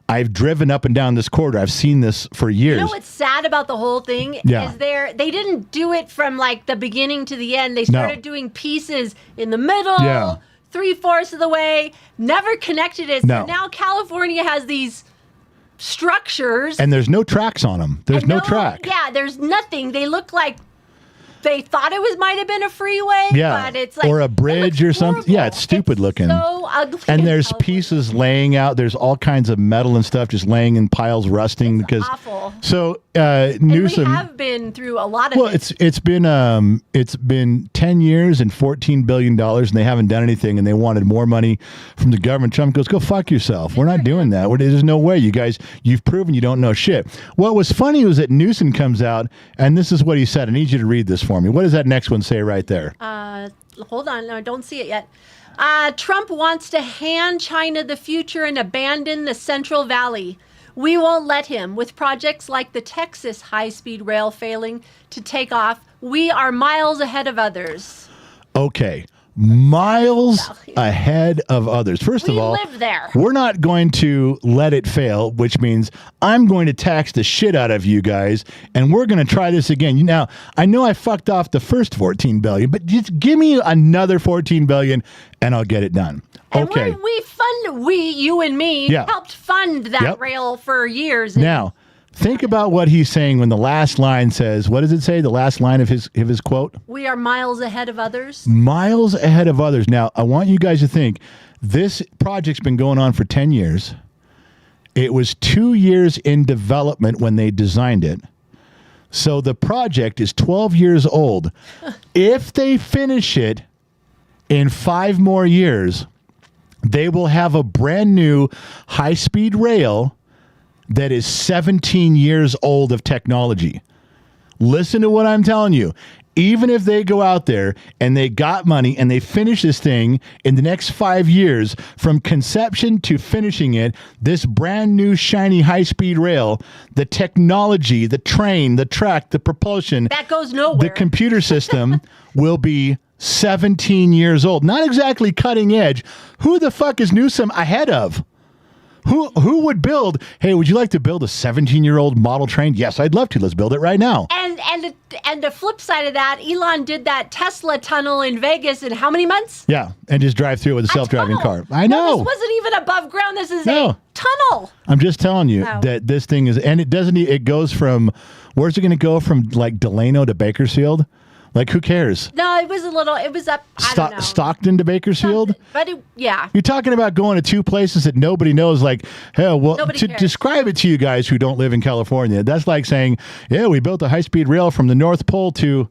I've driven up and down this corridor. I've seen this for years. You know what's sad about the whole thing Yeah. is they didn't do it from like the beginning to the end. They started doing pieces in the middle, Yeah. 3/4 of the way, never connected it. No. So now California has these structures. And there's no tracks on them. There's and no track. Yeah, there's nothing. They look like they thought it might have been a freeway, Yeah. but it's like or a bridge or something. horrible. Yeah, it's stupid looking. So ugly. And in there's California. pieces laying out. There's all kinds of metal and stuff just laying in piles, rusting because. awful. So And Newsom. we have been through a lot of Well, it. it's been 10 years and $14 billion, and they haven't done anything, and they wanted more money from the government. Trump goes, go fuck yourself. We're not doing that. There's no way. You guys, you've proven you don't know shit. What was funny was that Newsom comes out, and this is what he said. I need you to read this for me. What does that next one say right there? Hold on, no, I don't see it yet. Trump wants to hand China the future and abandon the Central Valley. We won't let him. With projects like the Texas high-speed rail failing to take off, we are miles ahead of others. Okay. Miles ahead of others. First of We all, live there. we're not going to let it fail, which means I'm going to tax the shit out of you guys, and we're going to try this again. Now, I know I fucked off the first $14 billion, but just give me another $14 billion, and I'll get it done. And Okay. you and me, Yeah. helped fund that Yep. rail for years. And Now, think about what he's saying when the last line says, what does it say? The last line of his quote? we are miles ahead of others. Miles ahead of others. Now, I want you guys to think this project's been going on for 10 years. It was 2 years in development when they designed it. So the project is 12 years old. If they finish it in 5 more years, they will have a brand new high-speed rail that is 17 years old of technology. Listen to what I'm telling you. Even if they go out there and they got money and they finish this thing in the next 5 years, from conception to finishing it, this brand new shiny high-speed rail, the technology, the train, the track, the propulsion, That goes nowhere. the computer system will be 17 years old. Not exactly cutting edge. Who the fuck is Newsom ahead of? Who would build, hey, would you like to build a 17-year-old model train? Yes, I'd love to. Let's build it right now. And the flip side of that, Elon did that Tesla tunnel in Vegas in how many months? Yeah, and just drive through it with a self-driving Tunnel. car. I No, know. this wasn't even above ground. This is No. a tunnel. I'm just telling you Wow. that this thing is, and it doesn't, it goes from, where's it going to go from like Delano to Bakersfield? Like, who cares? No, it was up, I don't know. Stockton to Bakersfield? But yeah. You're talking about going to two places that nobody knows. Like, hell, well, Nobody to cares. describe it to you guys who don't live in California, that's like saying, yeah, we built a high-speed rail from the North Pole to,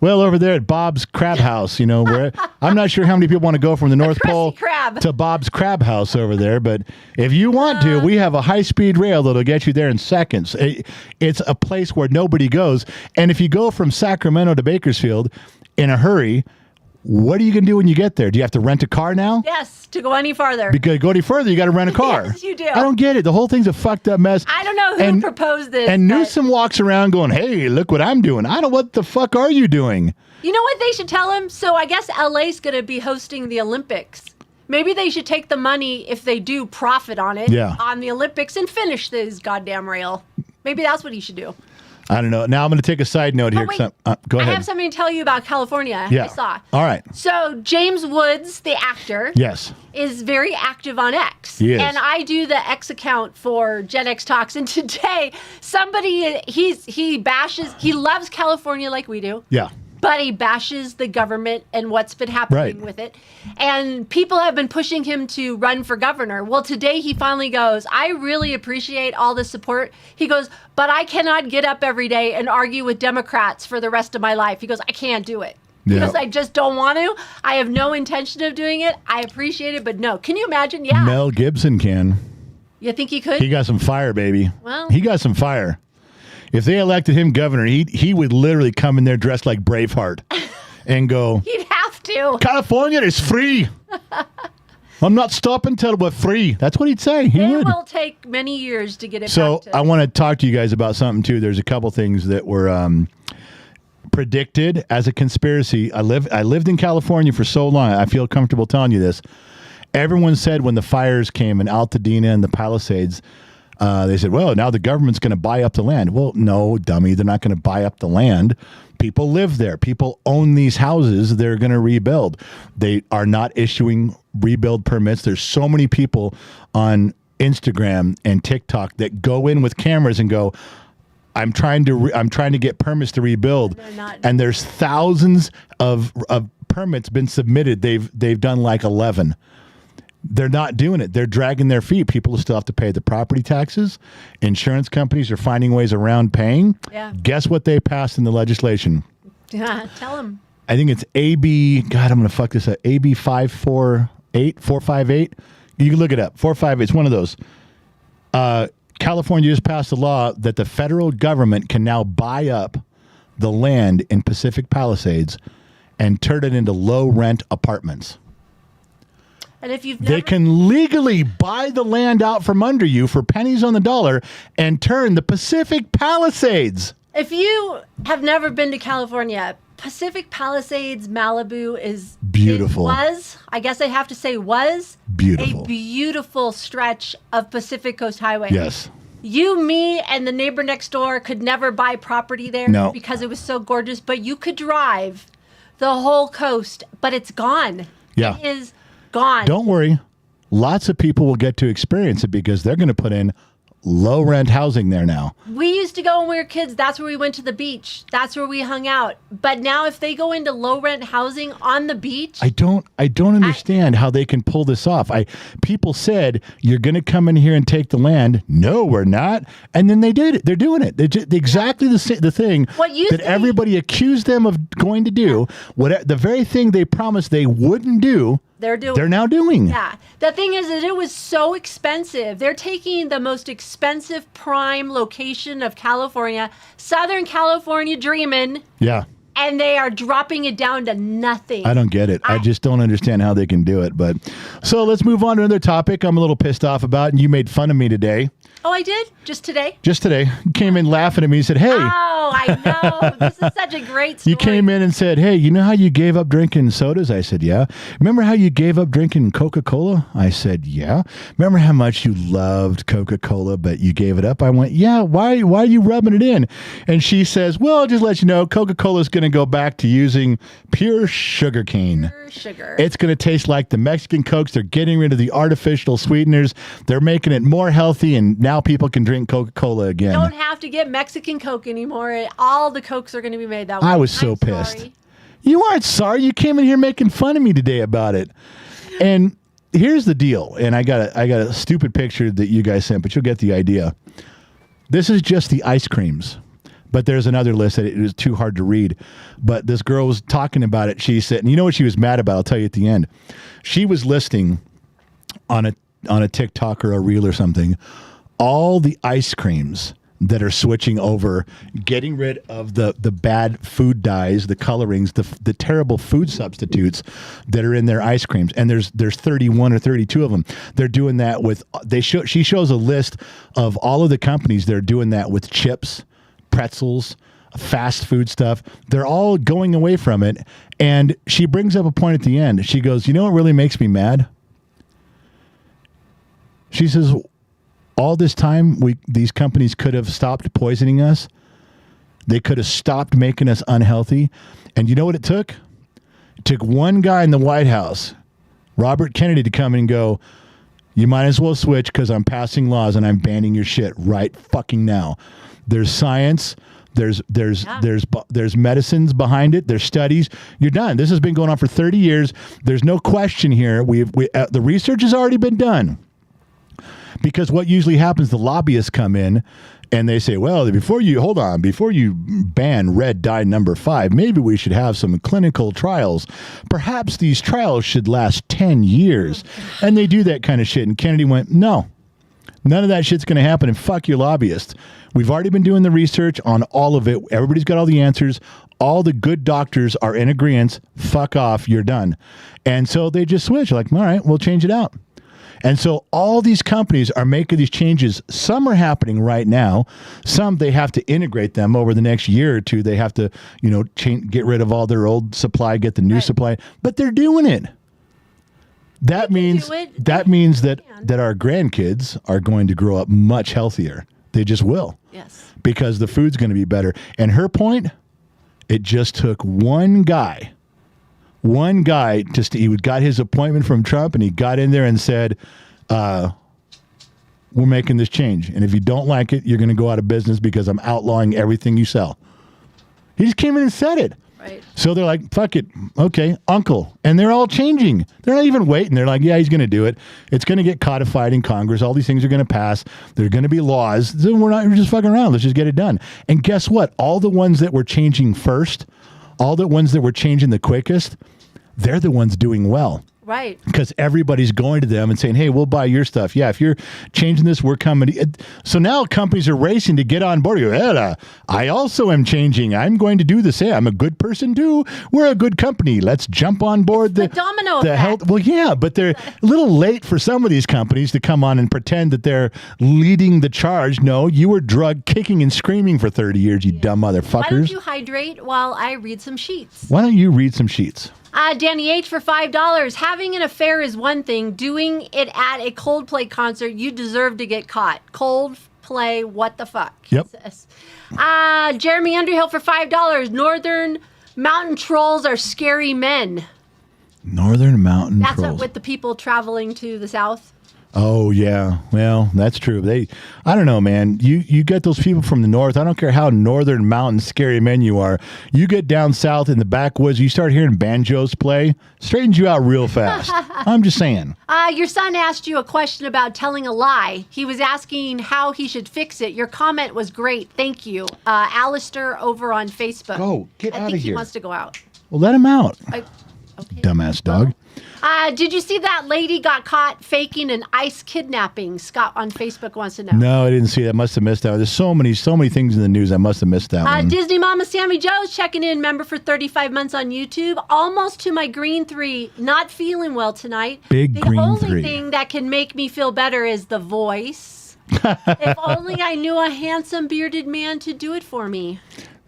well, over there at Bob's Crab House, you know, where I'm not sure how many people want to go from the North Krusty Pole Krab. to Bob's Crab House over there. But if you want to, we have a high-speed rail that'll get you there in seconds. It's a place where nobody goes. And if you go from Sacramento to Bakersfield in a hurry, what are you going to do when you get there? Do you have to rent a car now? Yes, to go any farther. Because go any further, you got to rent a car. Yes, you do. I don't get it. The whole thing's a fucked up mess. I don't know who proposed this. And but Newsom walks around going, hey, look what I'm doing. I don't, what the fuck are you doing? You know what they should tell him? So I guess LA's going to be hosting the Olympics. Maybe they should take the money, if they do profit on it, Yeah. on the Olympics and finish this goddamn rail. Maybe that's what he should do. I don't know. Now I'm going to take a side note here. wait. 'cause go I ahead. have something to tell you about California. Yeah. I saw. All right. So James Woods, the actor, Yes. is very active on X. He is. And I do the X account for Gen X Talks. And today, somebody, he bashes, he loves California like we do. Yeah. but he bashes the government and what's been happening with it. And people have been pushing him to run for governor. Well, today he finally goes, I really appreciate all the support. He goes, but I cannot get up every day and argue with Democrats for the rest of my life. He goes, I can't do it. Because I just don't want to. I have no intention of doing it. I appreciate it, but no. Can you imagine? Yeah. Mel Gibson can. You think he could? He got some fire, baby. Well, he got some fire. If they elected him governor, he would literally come in there dressed like Braveheart and go, he'd have to. California is free. I'm not stopping till we're free. That's what he'd say. He would. Will take many years to get it So back to. I want to talk to you guys about something, too. There's a couple things that were predicted as a conspiracy. I lived in California for so long. I feel comfortable telling you this. Everyone said when the fires came in Altadena and the Palisades, they said, well, now the government's going to buy up the land. Well, no, dummy. They're not going to buy up the land. People live there. People own these houses. They're going to rebuild. They are not issuing rebuild permits. There's so many people on Instagram and TikTok that go in with cameras and go, I'm trying to get permits to rebuild, and there's thousands of permits been submitted. They've done like 11. They're not doing it. They're dragging their feet. People still have to pay the property taxes. Insurance companies are finding ways around paying. Yeah. Guess what they passed in the legislation? Yeah, tell him. I think it's AB. God, I'm going to fuck this up. AB 458. You can look it up. 458. It's one of those. California just passed a law that the federal government can now buy up the land in Pacific Palisades and turn it into low rent apartments. And if they can legally buy the land out from under you for pennies on the dollar and turn the Pacific Palisades. If you have never been to California, Pacific Palisades, Malibu is beautiful. I guess I have to say was beautiful. A beautiful stretch of Pacific Coast Highway. Yes. You, me, and the neighbor next door could never buy property there because it was so gorgeous, but you could drive the whole coast, but it's gone. Yeah. It is gone. Don't worry. Lots of people will get to experience it because they're going to put in low rent housing there now. We used to go when we were kids. That's where we went to the beach. That's where we hung out. But now if they go into low rent housing on the beach, I don't understand how they can pull this off. People said you're going to come in here and take the land. No, we're not. And then they did it. They're doing it. Exactly the thing that everybody accused them of going to do. The very thing they promised they wouldn't do. They're now doing. Yeah. The thing is that it was so expensive. They're taking the most expensive prime location of California, Southern California dreaming. Yeah. And they are dropping it down to nothing. I don't get it. I just don't understand how they can do it. But so let's move on to another topic I'm a little pissed off about, and you made fun of me today. Oh, I did? Just today? Just today. You came in laughing at me and said, hey. Oh, I know. This is such a great story. You came in and said, hey, you know how you gave up drinking sodas? I said, yeah. Remember how you gave up drinking Coca-Cola? I said, yeah. Remember how much you loved Coca-Cola, but you gave it up? I went, yeah. Why are you rubbing it in? And she says, well, I'll just let you know, Coca-Cola is going to go back to using pure sugar cane. Pure sugar. It's going to taste like the Mexican Cokes. They're getting rid of the artificial sweeteners. They're making it more healthy, and now people can drink Coca-Cola again. You don't have to get Mexican Coke anymore. All the Cokes are going to be made that way. I was so pissed. Sorry. You aren't sorry. You came in here making fun of me today about it. And here's the deal. And I got a stupid picture that you guys sent, but you'll get the idea. This is just the ice creams. But there's another list that it was too hard to read. But this girl was talking about it. She said, and you know what she was mad about? I'll tell you at the end. She was listing on a TikTok or a reel or something all the ice creams that are switching over, getting rid of the bad food dyes, the colorings, the terrible food substitutes that are in their ice creams. And there's 31 or 32 of them. They're doing that with she shows a list of all of the companies that are doing that with chips, pretzels, fast food stuff. They're all going away from it. And she brings up a point at the end. She goes, you know what really makes me mad? She says, all this time, these companies could have stopped poisoning us. They could have stopped making us unhealthy. And you know what it took? It took one guy in the White House, Robert Kennedy, to come and go, you might as well switch because I'm passing laws and I'm banning your shit right fucking now. There's science. There's medicines behind it. There's studies. You're done. This has been going on for 30 years. There's no question here. The research has already been done. Because what usually happens, the lobbyists come in and they say, well, before you ban red dye number 5, maybe we should have some clinical trials. Perhaps these trials should last 10 years. And they do that kind of shit. And Kennedy went, no, none of that shit's going to happen. And fuck your lobbyists. We've already been doing the research on all of it. Everybody's got all the answers. All the good doctors are in agreement. Fuck off. You're done. And so they just switch. Like, all right, we'll change it out. And so all these companies are making these changes. Some are happening right now. Some they have to integrate them over the next year or two. They have to, get rid of all their old supply, get the new supply. But they're doing it. That means that our grandkids are going to grow up much healthier. They just will. Yes. Because the food's going to be better. And her point, it just took one guy. He got his appointment from Trump, and he got in there and said, we're making this change. And if you don't like it, you're going to go out of business because I'm outlawing everything you sell. He just came in and said it. Right. So they're like, fuck it. Okay, uncle. And they're all changing. They're not even waiting. They're like, yeah, he's going to do it. It's going to get codified in Congress. All these things are going to pass. There are going to be laws. So we're just fucking around. Let's just get it done. And guess what? All the ones that were changing first, all the ones that were changing the quickest, they're the ones doing well. Right. Because everybody's going to them and saying, hey, we'll buy your stuff. Yeah, if you're changing this, we're coming. So now companies are racing to get on board. You go, I also am changing. I'm going to do the same. I'm a good person too. We're a good company. Let's jump on board. The domino effect. Health. Well, yeah, but they're a little late for some of these companies to come on and pretend that they're leading the charge. No, you were drug kicking and screaming for 30 years, you dumb motherfuckers. Why don't you hydrate while I read some sheets? Why don't you read some sheets? Danny H for $5. Having an affair is one thing. Doing it at a Coldplay concert, you deserve to get caught. Coldplay, what the fuck? Yep. Jeremy Underhill for $5. Northern mountain trolls are scary men. Northern mountain trolls. Trolls. That's with the people traveling to the south. Oh, yeah. Well, that's true. I don't know, man. You get those people from the north. I don't care how northern mountain scary men you are. You get down south in the backwoods, you start hearing banjos play, straightens you out real fast. I'm just saying. Your son asked you a question about telling a lie. He was asking how he should fix it. Your comment was great. Thank you. Alistair over on Facebook. Go. Get out of here. I think he wants to go out. Well, let him out. Okay. Dumbass dog. Did you see that lady got caught faking an ICE kidnapping? Scott on Facebook wants to know. No, I didn't see that. Must have missed out. There's so many things in the news. I must have missed that one. Disney Mama Sammy Joe's checking in, member for 35 months on YouTube. Almost to my green 3. Not feeling well tonight. Big green 3. The only thing that can make me feel better is the voice. If only I knew a handsome bearded man to do it for me.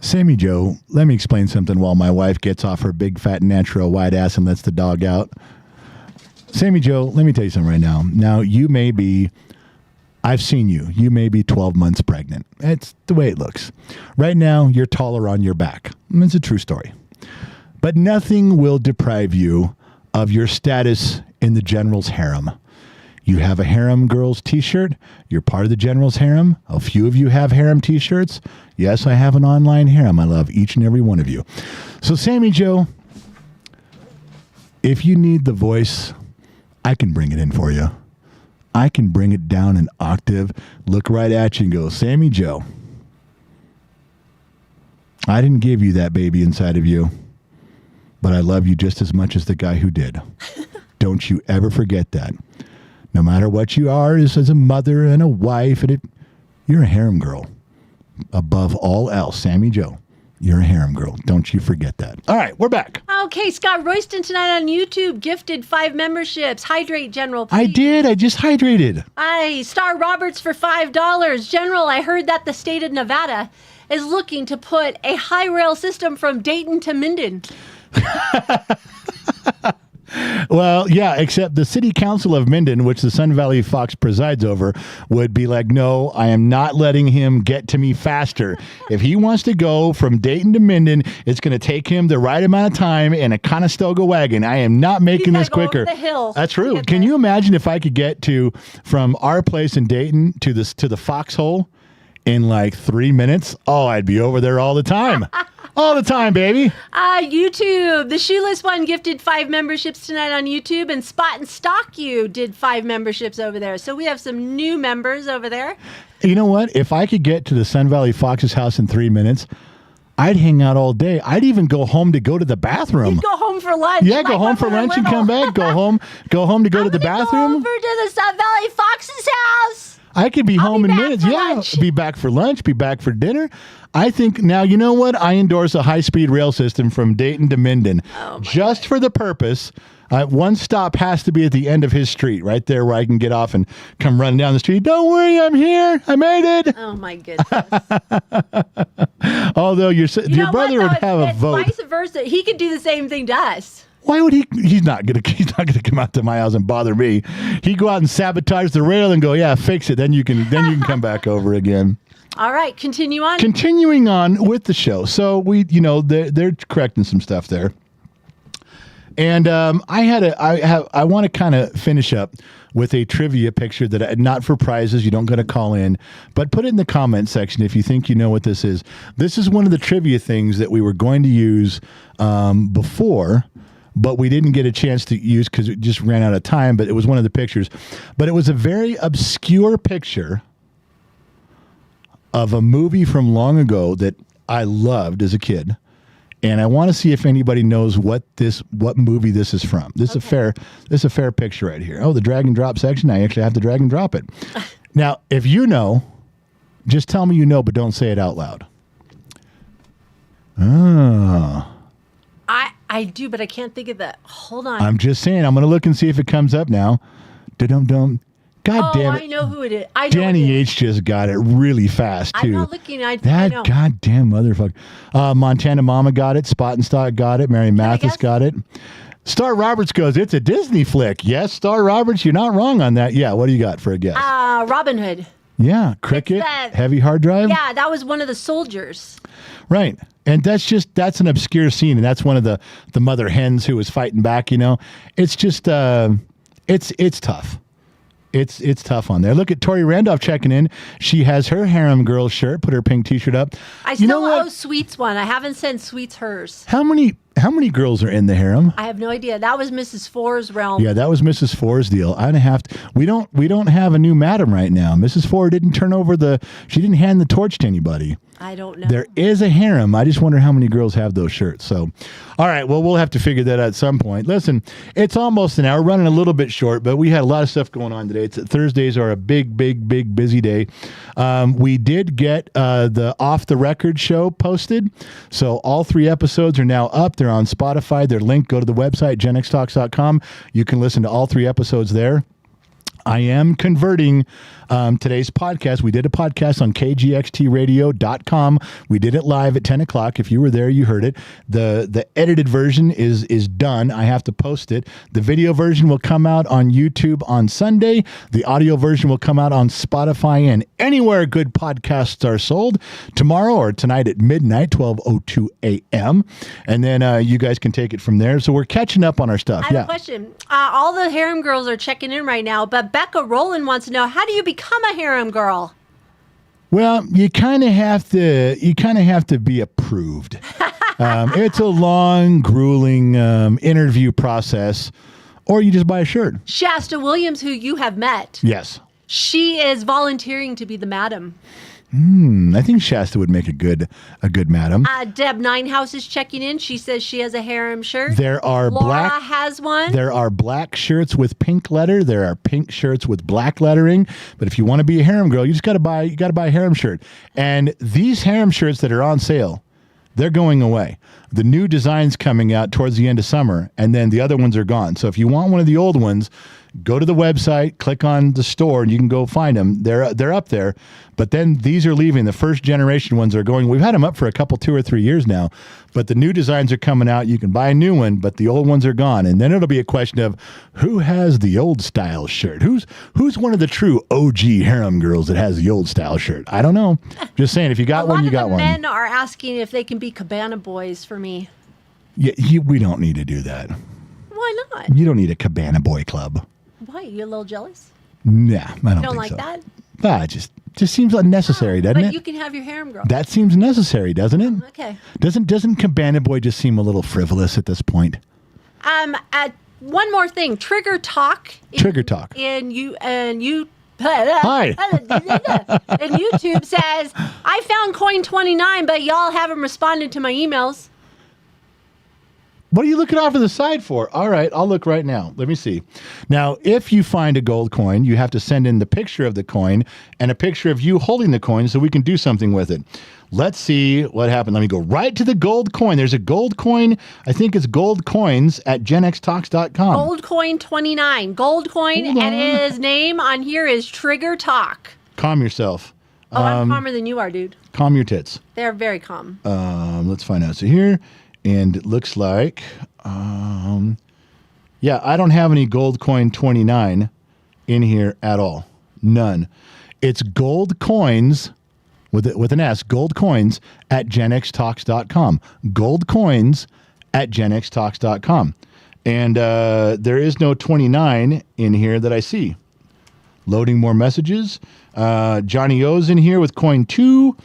Sammy Joe, let me explain something while my wife gets off her big, fat, natural white ass and lets the dog out. Sammy Joe, let me tell you something right now. Now, I've seen you. You may be 12 months pregnant. It's the way it looks. Right now, you're taller on your back. It's a true story. But nothing will deprive you of your status in the General's harem. You have a Herm Girls t-shirt. You're part of the General's harem. A few of you have harem t-shirts. Yes, I have an online harem. I love each and every one of you. So, Sammy Joe, if you need the voice, I can bring it in for you. I can bring it down an octave, look right at you and go, Sammy Joe, I didn't give you that baby inside of you, but I love you just as much as the guy who did. Don't you ever forget that. No matter what you are as a mother and a wife, you're a harem girl. Above all else, Sammy Joe, you're a harem girl. Don't you forget that. All right, we're back. Okay, Scott Royston tonight on YouTube gifted 5 memberships. Hydrate, General, please. I did. I just hydrated. Star Roberts for $5. General, I heard that the state of Nevada is looking to put a high rail system from Dayton to Minden. Well, yeah, except the city council of Minden, which the Sun Valley Fox presides over, would be like, no, I am not letting him get to me faster. If he wants to go from Dayton to Minden, it's going to take him the right amount of time in a Conestoga wagon. I am not making this quicker. Over the hill. That's true. Can you imagine if I could get from our place in Dayton to the foxhole in like 3 minutes, oh, I'd be over there all the time. All the time, baby. YouTube. The Shoeless One gifted 5 memberships tonight on YouTube, and Spot and Stock You did 5 memberships over there. So we have some new members over there. You know what? If I could get to the Sun Valley Fox's house in 3 minutes, I'd hang out all day. I'd even go home to go to the bathroom. You'd go home for lunch. Yeah, go home for lunch and come back. Go home to go to the bathroom. Go over to the Sun Valley Fox's house. I could be home in minutes. Yeah, be back for lunch, be back for dinner. I think now, you know what? I endorse a high-speed rail system from Dayton to Minden just for the purpose. One stop has to be at the end of his street, right there where I can get off and come running down the street. Don't worry, I'm here. I made it. Oh, my goodness. Although your brother would have a vote. Vice versa. He could do the same thing to us. Why would he? He's not gonna come out to my house and bother me. He'd go out and sabotage the rail and go, yeah, fix it. Then you can come back over again. All right, continue on. Continuing on with the show. So they're correcting some stuff there. And I want to kind of finish up with a trivia picture that not for prizes. You don't got to call in, but put it in the comment section if you think you know what this is. This is one of the trivia things that we were going to use before, but we didn't get a chance to use because it just ran out of time. But it was one of the pictures. But it was a very obscure picture of a movie from long ago that I loved as a kid. And I want to see if anybody knows what movie this is from. This is a fair picture right here. Oh, the drag and drop section. I actually have to drag and drop it. Now, if you know, just tell me you know, but don't say it out loud. Oh. I do, but I can't think of that. Hold on. I'm just saying. I'm going to look and see if it comes up now. Dum-dum. God damn it. I know who it is. Danny H just got it really fast, too. I'm not looking. I know. Goddamn motherfucker. Montana Mama got it. Spot and Stock got it. Mary Mathis got it. Star Roberts goes, it's a Disney flick. Yes, Star Roberts, you're not wrong on that. Yeah, what do you got for a guess? Robin Hood. Yeah, Cricket, Heavy Hard Drive. Yeah, that was one of the soldiers. Right. And that's an obscure scene, and that's one of the mother hens who was fighting back, It's just it's tough. It's tough on there. Look at Tori Randolph checking in. She has her Herm Girls shirt, put her pink t-shirt up. I still owe Sweets one. I haven't sent Sweets hers. How many girls are in the harem? I have no idea. That was Mrs. Four's realm. Yeah, that was Mrs. Four's deal. We don't have a new madam right now. Mrs. Four didn't she didn't hand the torch to anybody. I don't know. There is a harem. I just wonder how many girls have those shirts. So, all right. Well, we'll have to figure that out at some point. Listen, it's almost an hour, running a little bit short, but we had a lot of stuff going on today. Thursdays are a big busy day. We did get the Off the Record show posted. So all 3 episodes are now up. They're on Spotify. They're linked. Go to the website, genxtalks.com. You can listen to all 3 episodes there. I am converting today's podcast. We did a podcast on kgxtradio.com. We did it live at 10 o'clock. If you were there, you heard it. The edited version is done. I have to post it. The video version will come out on YouTube on Sunday. The audio version will come out on Spotify and anywhere good podcasts are sold tomorrow or tonight at midnight, 12:02 a.m. And then you guys can take it from there. So we're catching up on our stuff. I have a question. All the harem girls are checking in right now, but Becca Rowland wants to know, how do you become a harem girl? Well, you kind of have to be approved. It's a long, grueling interview process, or you just buy a shirt. Shasta Williams, who you have met. Yes. She is volunteering to be the madam. I think Shasta would make a good madam. Deb Ninehouse is checking in. She says she has a harem shirt. Laura has one. There are black shirts with pink letter. There are pink shirts with black lettering. But if you want to be a harem girl, you got to buy a harem shirt. And these harem shirts that are on sale, they're going away. The new design's coming out towards the end of summer, and then the other ones are gone. So if you want one of the old ones, go to the website, click on the store, and you can go find them. They're up there. But then these are leaving. The first generation ones are going. We've had them up for 2 or 3 years now. But the new designs are coming out. You can buy a new one, but the old ones are gone. And then it'll be a question of who has the old style shirt? Who's one of the true OG harem girls that has the old style shirt? I don't know. Just saying, if you got one, you got one. Men are asking if they can be cabana boys for me. Yeah, we don't need to do that. Why not? You don't need a cabana boy club. Why? You a little jealous? Nah, I don't think like so. that? just seems unnecessary, doesn't But it? you can have your Herm Girls. That seems necessary, doesn't it? Okay. Doesn't Cabana Boy just seem a little frivolous at this point? One more thing. Trigger Talk. Trigger Talk. Hi. And YouTube says, I found coin 29, but y'all haven't responded to my emails. What are you looking off to the side for? All right, I'll look right now. Let me see. Now, if you find a gold coin, you have to send in the picture of the coin and a picture of you holding the coin so we can do something with it. Let's see what happened. Let me go right to the gold coin. There's a gold coin. I think it's gold coins at genxtalks.com. Gold coin 29. Gold coin, Hold on. and his name on here is Trigger Talk. Calm yourself. Oh, I'm calmer than you are, dude. Calm your tits. They're very calm. Let's find out. So here, and it looks like, yeah, I don't have any gold coin 29 in here at all. None. It's gold coins with an S, gold coins at genxtalks.com. Gold coins at genxtalks.com. And there is no 29 in here that I see. Loading more messages. Johnny O's in here with coin 2.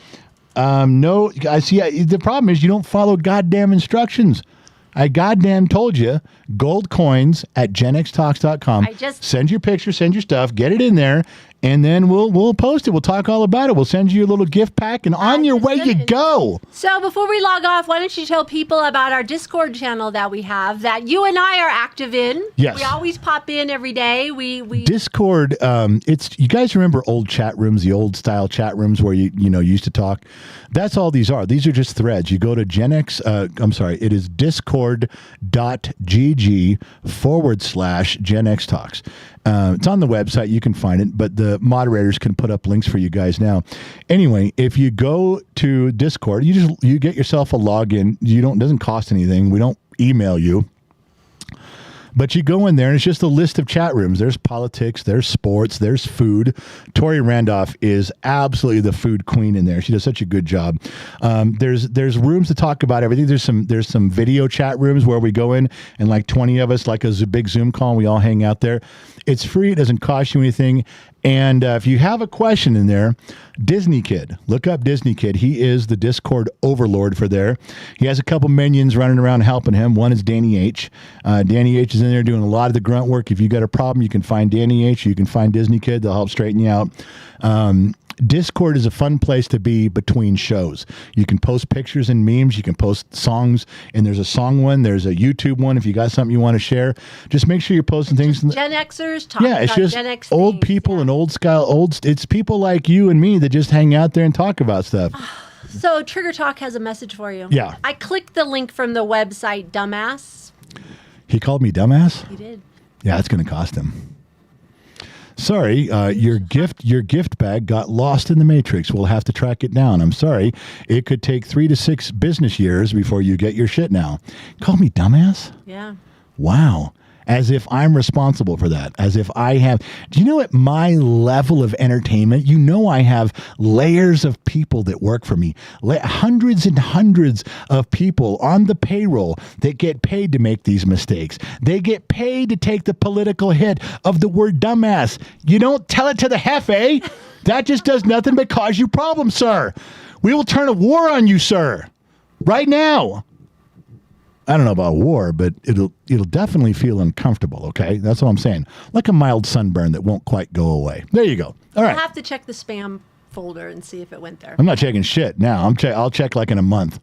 No, I see. The problem is you don't follow goddamn instructions. I goddamn told you. Gold coins at genxtalks.com. Send your picture, send your stuff, get it in there, and then we'll post it. We'll talk all about it. We'll send you a little gift pack, and on your way you go. So before we log off, why don't you tell people about our Discord channel that we have that you and I are active in? Yes. We always pop in every day. We Discord. It's you guys remember old chat rooms, the old style chat rooms where you used to talk. That's all these are. These are just threads. You go to it is discord.gg/GenXTalks. It's on the website. You can find it, but the moderators can put up links for you guys now. Anyway, if you go to Discord, you get yourself a login. It doesn't cost anything. We don't email you. But you go in there, and it's just a list of chat rooms. There's politics, there's sports, there's food. Tori Randolph is absolutely the food queen in there. She does such a good job. There's rooms to talk about everything. There's some video chat rooms where we go in, and like 20 of us, like a big Zoom call, and we all hang out there. It's free. It doesn't cost you anything. And if you have a question in there, Disney Kid, look up Disney Kid. He is the Discord overlord for there. He has a couple minions running around helping him. One is Danny H. Danny H is in there doing a lot of the grunt work. If you got a problem, you can find Danny H. You can find Disney Kid. They'll help straighten you out. Discord is a fun place to be between shows. You can post pictures and memes. You can post songs, and there's a song one. There's a YouTube one. If you got something you want to share, just make sure you're posting things. Gen Xers talking it's about just Gen X old things, people and it's people like you and me that just hang out there and talk about stuff. So Trigger Talk has a message for you. Yeah. I clicked the link from the website, dumbass. He called me dumbass? He did. Yeah, it's going to cost him. Sorry, your gift bag got lost in the matrix. We'll have to track it down. I'm sorry. It could take 3 to 6 business years before you get your shit now. Call me dumbass? Yeah. Wow. As if I'm responsible for that. As if I have. Do you know at my level of entertainment, I have layers of people that work for me. Hundreds and hundreds of people on the payroll that get paid to make these mistakes. They get paid to take the political hit of the word dumbass. You don't tell it to the Hefe. That just does nothing but cause you problems, sir. We will turn a war on you, sir. Right now. I don't know about war, but it'll definitely feel uncomfortable, okay? That's what I'm saying. Like a mild sunburn that won't quite go away. There you go. All right. I'll have to check the spam folder and see if it went there. I'm not checking shit now. I'll check like in a month.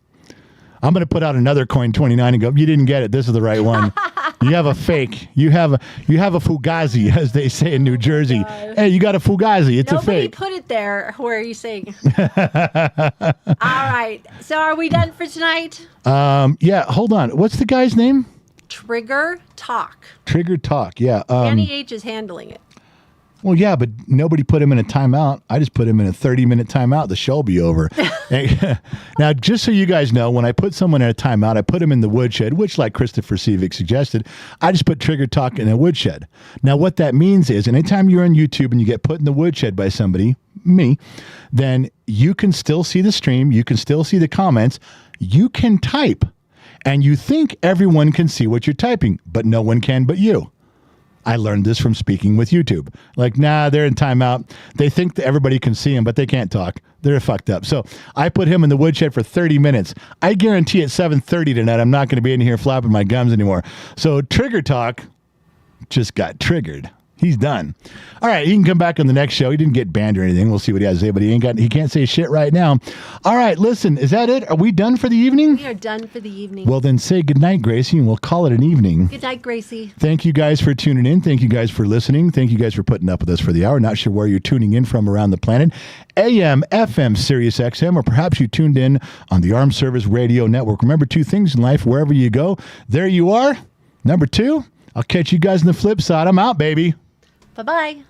I'm going to put out another coin 29 and go, you didn't get it. This is the right one. You have a fake. You have a fugazi, as they say in New Jersey. Hey, you got a fugazi. It's a fake. Nobody put it there. Where are you saying? All right. So are we done for tonight? Yeah. Hold on. What's the guy's name? Trigger Talk. Trigger Talk. Yeah. Danny H is handling it. Well, yeah, but nobody put him in a timeout. I just put him in a 30-minute timeout. The show will be over. Now, just so you guys know, when I put someone in a timeout, I put him in the woodshed, which, like Christopher Sievik suggested, I just put Trigger Talk in a woodshed. Now, what that means is anytime you're on YouTube and you get put in the woodshed by somebody, me, then you can still see the stream. You can still see the comments. You can type. And you think everyone can see what you're typing, but no one can but you. I learned this from speaking with YouTube. Like, nah, they're in timeout. They think that everybody can see them, but they can't talk. They're fucked up. So I put him in the woodshed for 30 minutes. I guarantee at 7:30 tonight, I'm not going to be in here flapping my gums anymore. So Trigger Talk just got triggered. He's done. All right, he can come back on the next show. He didn't get banned or anything. We'll see what he has to say, but he can't say shit right now. All right, listen, is that it? Are we done for the evening? We are done for the evening. Well, then say goodnight, Gracie, and we'll call it an evening. Good night, Gracie. Thank you guys for tuning in. Thank you guys for listening. Thank you guys for putting up with us for the hour. Not sure where you're tuning in from around the planet. AM, FM, Sirius XM, or perhaps you tuned in on the Armed Service Radio Network. Remember 2 things in life. Wherever you go, there you are. Number 2, I'll catch you guys on the flip side. I'm out, baby. Bye-bye.